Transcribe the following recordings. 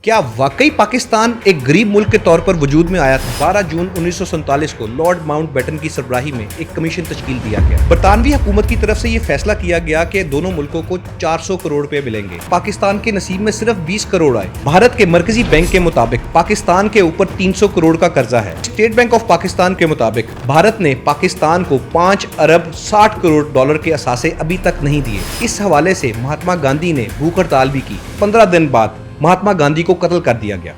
क्या वाकई पाकिस्तान एक गरीब मुल्क के तौर पर वजूद में आया था? 12 जून 1947 को लॉर्ड माउंटबेटन की सरबराही में एक कमीशन तश्कील दिया गया। बरतानवी हुकूमत की तरफ से ये फैसला किया गया कि दोनों मुल्कों को 400 करोड़ रुपए मिलेंगे। पाकिस्तान के नसीब में सिर्फ 20 करोड़ आए। भारत के मरकजी बैंक के मुताबिक पाकिस्तान के ऊपर 300 करोड़ का कर्जा है। स्टेट बैंक ऑफ पाकिस्तान के मुताबिक भारत ने पाकिस्तान को 5 अरब 60 करोड़ डॉलर के असासे अभी तक नहीं दिए। इस हवाले से महात्मा गांधी ने भूख हड़ताल भी की। 15 दिन बाद महात्मा गांधी को कत्ल कर दिया गया।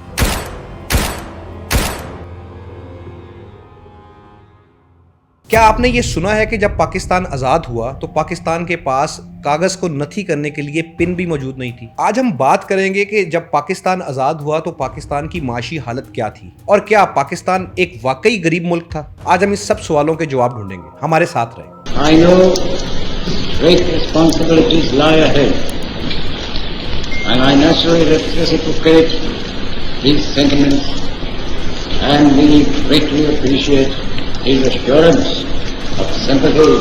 क्या आपने ये सुना है कि जब पाकिस्तान आजाद हुआ तो पाकिस्तान के पास कागज को नथी करने के लिए पिन भी मौजूद नहीं थी? आज हम बात करेंगे कि जब पाकिस्तान आजाद हुआ तो पाकिस्तान की माशी हालत क्या थी और क्या पाकिस्तान एक वाकई गरीब मुल्क था। आज हम इस सब सवालों के जवाब ढूंढेंगे। हमारे साथ रहें। I know great responsibilities lie ahead. And I naturally reciprocate these sentiments and we greatly appreciate his assurance of sympathy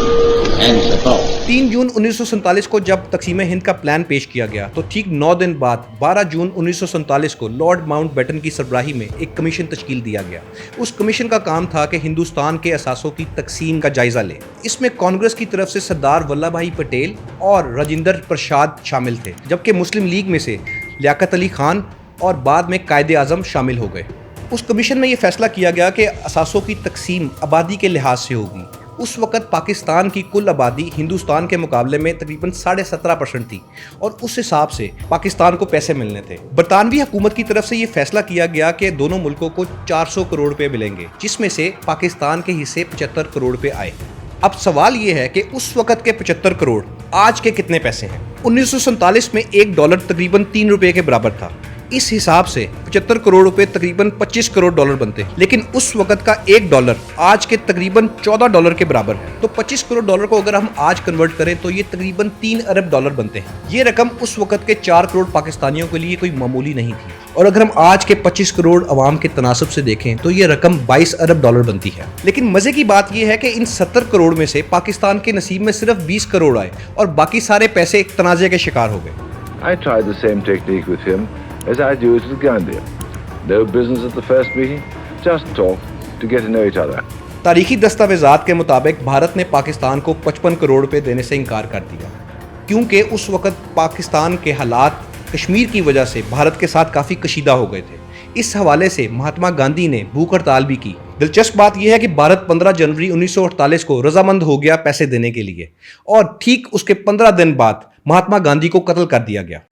and support. 3 जून 1947 को जब तकसीम हिंद का प्लान पेश किया गया तो ठीक 9 दिन बाद 12 जून 1947 को लॉर्ड माउंटबेटन की सरबराही में एक कमीशन तश्कील दिया गया। उस कमीशन का काम था कि हिंदुस्तान के असासों की तकसीम का जायजा ले। इसमें कांग्रेस की तरफ से सरदार वल्लभ भाई पटेल और राजेंद्र प्रसाद शामिल थे, जबकि मुस्लिम लीग में से लियाकत अली खान और बाद में कायदे आजम शामिल हो गए। उस कमीशन में यह फैसला किया गया कि असासों की तकसीम आबादी के लिहाज से होगी। उस वक़्त पाकिस्तान की कुल आबादी हिंदुस्तान के मुकाबले में तकरीबन 17.5% थी और उस हिसाब से पाकिस्तान को पैसे मिलने थे। बरतानवी हुकूमत की तरफ से ये फैसला किया गया कि दोनों मुल्कों को 400 करोड़ रुपए मिलेंगे, जिसमें से पाकिस्तान के हिस्से 75 करोड़ रुपए आए। अब सवाल ये है कि उस वक़्त के 75 करोड़ आज के कितने पैसे हैं? 1947 में $1 तकरीबन 3 रुपए के बराबर था। इस हिसाब से 75 करोड़ रुपए तकरीबन 25 करोड़ डॉलर बनते हैं, लेकिन उस वक़्त का $1 आज के तकरीबन $14 के बराबर है। तो 25 करोड़ डॉलर को अगर हम आज कन्वर्ट करें तो ये तकरीबन 3 अरब डॉलर बनते हैं। ये रकम उस वक़्त के 4 करोड़ पाकिस्तानियों के लिए कोई मामूली नहीं थी और अगर हम आज के 25 करोड़ अवाम के तनासब से देखें तो ये रकम 22 अरब डॉलर बनती है। लेकिन मजे की बात यह है कि इन 70 करोड़ में से पाकिस्तान के नसीब में सिर्फ 20 करोड़ आए और बाकी सारे पैसे एक तनाज़े के शिकार हो गए। I tried the same technique with him as I'd used with Gandhi. No business at the first meeting, just talk to get to know each other. तारीखी दस्तावेजात के मुताबिक भारत ने पाकिस्तान को 55 करोड़ रुपए देने से इनकार कर दिया, क्योंकि उस वक़्त पाकिस्तान के हालात कश्मीर की वजह से भारत के साथ काफ़ी कशीदा हो गए थे। इस हवाले से महात्मा गांधी ने भूख हड़ताल भी की। दिलचस्प बात यह है कि भारत 15 जनवरी 1948 को रजामंद हो गया पैसे देने के लिए और ठीक उसके 15 दिन बाद महात्मा गांधी को कत्ल कर दिया गया।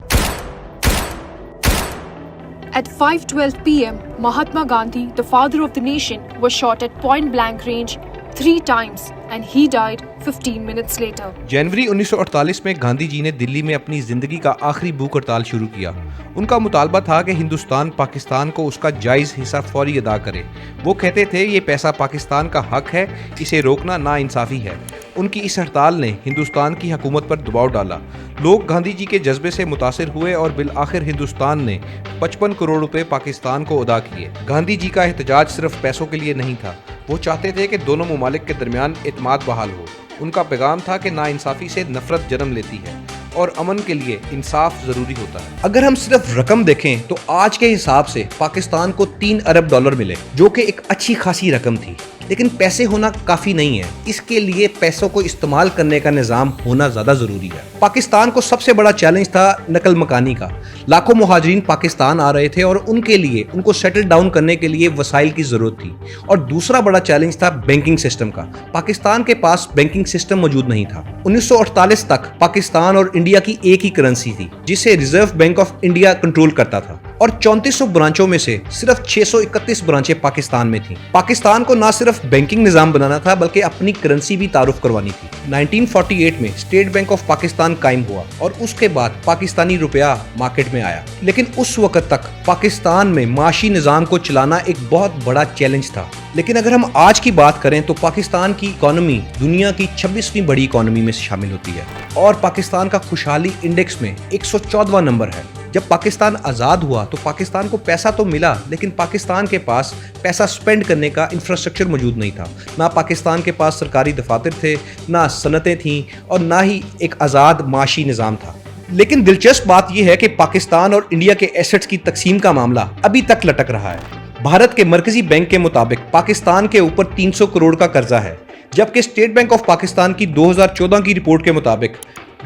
At 5:12 p.m., Mahatma Gandhi, the father of the nation, was shot at point-blank range 3 times and he died 15 minutes later. जनवरी 1948 में गांधी जी ने दिल्ली में अपनी जिंदगी का आखिरी भूख हड़ताल शुरू किया। उनका मुतालबा था कि हिंदुस्तान पाकिस्तान को उसका जायज़ हिस्सा फौरी अदा करे। वो कहते थे ये पैसा पाकिस्तान का हक है, इसे रोकना नाइंसाफ़ी है। उनकी इस हड़ताल ने हिंदुस्तान की हुकूमत पर दबाव डाला। लोग गांधी जी के जज्बे से मुतासिर हुए और बिल आखिर हिंदुस्तान ने 55 करोड़ रुपए पाकिस्तान को अदा किए। गांधी जी का एहतजाज सिर्फ पैसों के लिए नहीं था, वो चाहते थे कि दोनों ममालिक के दरमियान एतमाद बहाल हो। उनका पैगाम था कि नाइंसाफ़ी से नफरत जन्म लेती है और अमन के लिए इंसाफ ज़रूरी होता है। अगर हम सिर्फ रकम देखें तो आज के हिसाब से पाकिस्तान को 3 अरब डॉलर मिले, जो कि एक अच्छी खासी रकम थी। लेकिन पैसे होना काफ़ी नहीं है, इसके लिए पैसों को इस्तेमाल करने का निज़ाम होना ज़्यादा ज़रूरी है। पाकिस्तान को सबसे बड़ा चैलेंज था नकल मकानी का। लाखों मुहाजिरीन पाकिस्तान आ रहे थे और उनके लिए उनको सेटल डाउन करने के लिए वसाइल की ज़रूरत थी। और दूसरा बड़ा चैलेंज था बैंकिंग सिस्टम का। पाकिस्तान के पास बैंकिंग सिस्टम मौजूद नहीं था। 1948 तक पाकिस्तान और इंडिया की एक ही करेंसी थी, जिसे reserve bank of India control करता था और 3400 ब्रांचों में से सिर्फ 631 ब्रांचें पाकिस्तान में थीं। पाकिस्तान को न सिर्फ बैंकिंग निज़ाम बनाना था बल्कि अपनी करेंसी भी तारुफ करवानी थी। 1948 में स्टेट बैंक ऑफ पाकिस्तान कायम हुआ और उसके बाद पाकिस्तानी रुपया मार्केट में आया। लेकिन उस वक्त तक पाकिस्तान में माशी निज़ाम को चलाना एक बहुत बड़ा चैलेंज था। लेकिन अगर हम आज की बात करें तो पाकिस्तान की इकॉनमी दुनिया की 26वीं बड़ी इकॉनमी में शामिल होती है और पाकिस्तान का खुशहाली इंडेक्स में 114वां नंबर है। जब पाकिस्तान आज़ाद हुआ तो पाकिस्तान को पैसा तो मिला, लेकिन पाकिस्तान के पास पैसा स्पेंड करने का इंफ्रास्ट्रक्चर मौजूद नहीं था। ना पाकिस्तान के पास सरकारी दफातर थे, ना सनतें थीं और ना ही एक आज़ाद माशी निज़ाम था। लेकिन दिलचस्प बात यह है कि पाकिस्तान और इंडिया के एसेट्स की तकसीम का मामला अभी तक लटक रहा है। भारत के मरकजी बैंक के मुताबिक पाकिस्तान के ऊपर 300 करोड़ का कर्जा है, जबकि स्टेट बैंक ऑफ पाकिस्तान की 2014 की रिपोर्ट के मुताबिक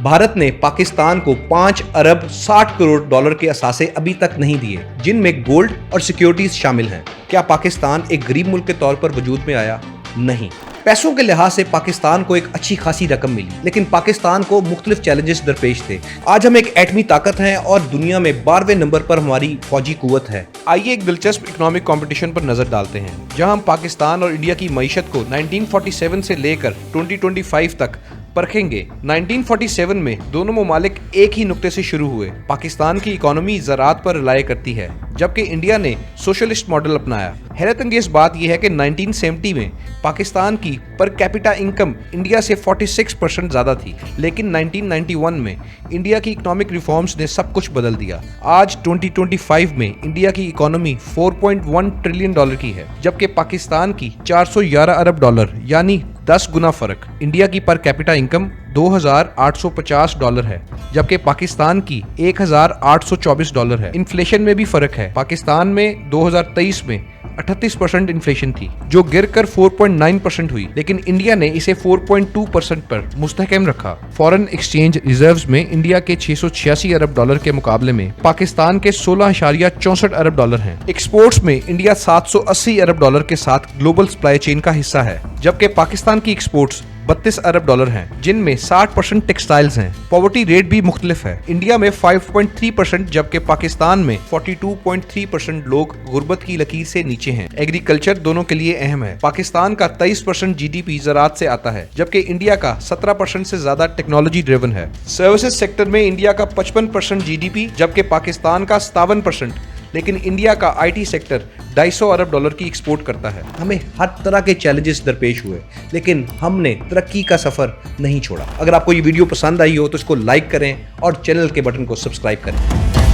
भारत ने पाकिस्तान को 5 अरब 60 करोड़ डॉलर के असासे अभी तक नहीं दिए, जिनमें गोल्ड और सिक्योरिटीज शामिल हैं। क्या पाकिस्तान एक गरीब मुल्क के तौर पर वजूद में आया? नहीं। पैसों के लिहाज से पाकिस्तान को एक अच्छी खासी रकम मिली, लेकिन पाकिस्तान को मुख्तलिफ चैलेंजेस दरपेश थे। आज हम एक एटमी ताकत हैं और दुनिया में 12वें नंबर पर हमारी फौजी कुव्वत है। आइए एक दिलचस्प इकोनॉमिक कंपटीशन पर नजर डालते हैं, जहां हम पाकिस्तान और इंडिया की मईशत को 1947 से लेकर 2025 तक परखेंगे। 1947 में दोनों ममालिक एक ही नुक्ते से शुरू हुए। पाकिस्तान की इकोनॉमी ज़राअत पर रिलाय करती है, जबकि इंडिया ने सोशलिस्ट मॉडल अपनाया। हैरत अंगेज बात यह है कि 1970 में पाकिस्तान की पर कैपिटा इनकम इंडिया से 46% ज़्यादा थी, लेकिन 1991 में इंडिया की इकोनॉमिक रिफॉर्म्स ने सब कुछ बदल दिया। आज 2025 में इंडिया की इकोनॉमी 4.1 ट्रिलियन डॉलर की है, जबकि पाकिस्तान की 411 अरब डॉलर, यानी 10 गुना फर्क। इंडिया की पर कैपिटा इनकम 2,850 डॉलर है, जबकि पाकिस्तान की 1,824 डॉलर है। इन्फ्लेशन में भी फर्क है। पाकिस्तान में 2023 में 38% इन्फ्लेशन थी, जो गिरकर 4.9% हुई, लेकिन इंडिया ने इसे 4.2% पर मुस्तहकम रखा। फॉरेन एक्सचेंज रिजर्व्स में इंडिया के 686 अरब डॉलर के मुकाबले में पाकिस्तान के 16.64 अरब डॉलर हैं। एक्सपोर्ट्स में इंडिया 780 अरब डॉलर के साथ ग्लोबल सप्लाई चेन का हिस्सा है, जबकि पाकिस्तान की एक्सपोर्ट्स 32 अरब डॉलर हैं, जिनमें 60% टेक्सटाइल्स हैं। पॉवर्टी रेट भी मुख्तलिफ है। इंडिया में 5.3%, जबकि पाकिस्तान में 42.3% लोग गुर्बत की लकीर से नीचे हैं। एग्रीकल्चर दोनों के लिए अहम है। पाकिस्तान का 23% जीडीपी ज़राअत से आता है, जबकि इंडिया का 17% से ज्यादा टेक्नोलॉजी ड्रिवन है। सर्विसेज सेक्टर में इंडिया का 55% जीडीपी, जबकि पाकिस्तान का 57%, लेकिन इंडिया का आईटी सेक्टर 250 अरब डॉलर की एक्सपोर्ट करता है। हमें हर तरह के चैलेंजेस दरपेश हुए, लेकिन हमने तरक्की का सफर नहीं छोड़ा। अगर आपको ये वीडियो पसंद आई हो तो इसको लाइक करें और चैनल के बटन को सब्सक्राइब करें।